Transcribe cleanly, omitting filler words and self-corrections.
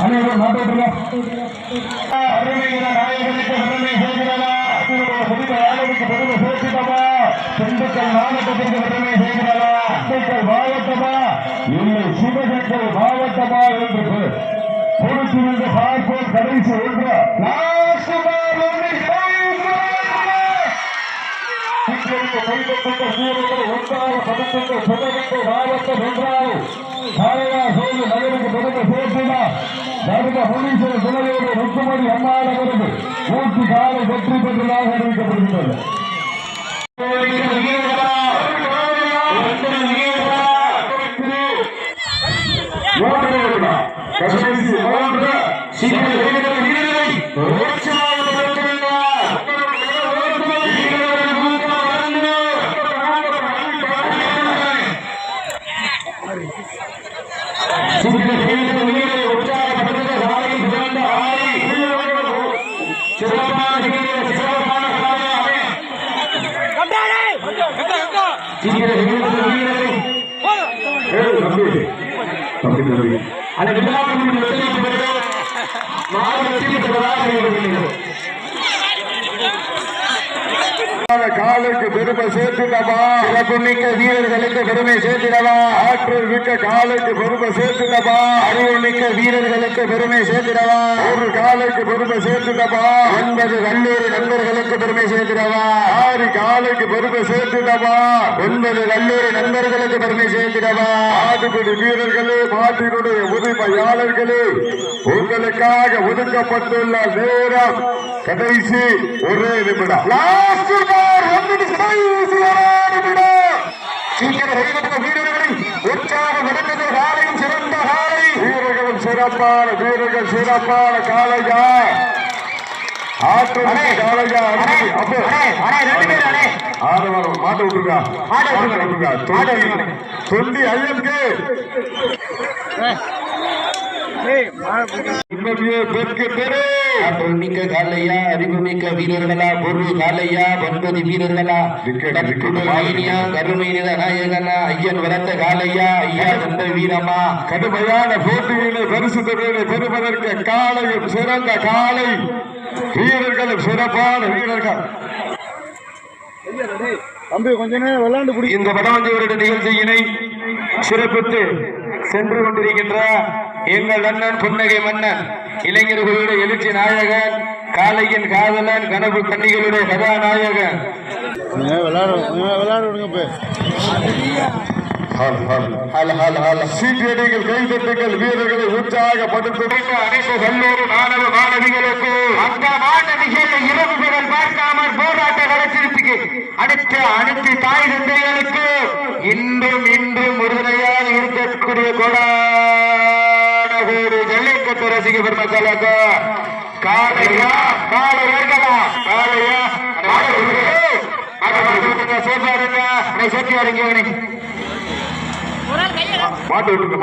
அனைவரும் நாட்டுடைய நாயகனுக்கு பெருமை செய்கிறதா, ஆளுக்கு பெருமை சேர்த்துட்டமா, திண்டுக்கல் மாவட்டத்திற்கு பெருமை செய்கிறதா, திண்டுக்கல் மாவட்டமா இல்லை சிவகங்கை மாவட்டமா என்று பொறுத்திருந்து பார்ப்போம். கடைசி ஒன்று ஒன்றாக பதக்கத்தை சிவகங்கை மாவட்டம் ஒன்றாக சாலையா சோழி நகருக்கு பெருமை சேர்த்துதான் தர்ம முனீஸ்வர துணையோடு ருக்குமணி அம்மாளவரது மூச்சு காலை வெற்றி பெற்றதாக அறிவிக்கப்படுகிறது. காலுக்கு பெருமை சேர்த்துட்டவா, சிறப்பு மிக்க வீரர்களுக்கு பெருமை சேர்த்திடவா, ஆற்றல் மிக்க காலுக்கு பெருமை சேர்த்துட்டவா, அறிவு மிக்க வீரர்களுக்கு பெருமை சேர்த்திடவா, ஒரு காலுக்கு பெருமை சேர்த்துட்டவா, 9 கல்லூரி நண்பர்களுக்கு பெருமை சேர்த்திடவா, 6 காலுக்கு பெருமை சேர்த்துட்டவா, 9 கல்லூரி நண்பர்களுக்கு பெருமை சேர்த்திடவா. ஆட்டுக்குடி வீரர்களே, மாட்டினுடைய உரிமையாளர்களே, உங்களுக்காக ஒதுக்கப்பட்டுள்ள நேரம் கடைசி ஒரே நிமிடம். வீரர்களும் சிறப்பான வீரர்கள் சிறப்பான காலையா ஆற்று காலையா ஆரவாரம் மாட்ட விட்டுருக்கா சொல்லி ஐயனுக்கு மிக்க காலையா, அறிவுமிக்க வீரர்களா, பொருள் காலையா, 9 வீரர்களா, கருமையின நாயகனா, ஐயன் வளர்த்த காலையா, ஐயா வந்த வீரமா, கடுமையான போட்டியிலே பரிசு தொகையை பெறுவதற்கு காலையும் சிறந்த காலை வீரர்களும் சிறப்பான வீரர்கள். இந்த வடாஞ்சிவருடைய நிகழ்ச்சியினை சிறப்பித்து சென்று கொண்டிருக்கின்ற எங்கள் அண்ணன் புன்னகை மன்னன், இளைஞர்களுடைய எழுச்சி நாயகன், காலையின் காதலன், கனவு கன்னிகளுடைய கதாநாயகன். சீட்டியடிகள், கைதட்டுகள், வீரர்களை உற்சாகப்படுத்த அனைத்து கல்லூரி மாணவ மாணவிகளுக்கு அந்த மாணவிகளை இரவு பகல் பார்க்காமல் போராட்ட களத்திற்கு அனைத்து தாய் தந்தைகளுக்கு இன்றும் உறுதுணையாக இருக்கக்கூடிய கோடானகோடி ஜல்லிக்கட்டு ரசிக பெருமக்களுக்கு காலையா காலை ஏற்கலாம் காலையா சேர்த்து வரீங்க மாட்டு விட்டுருங்க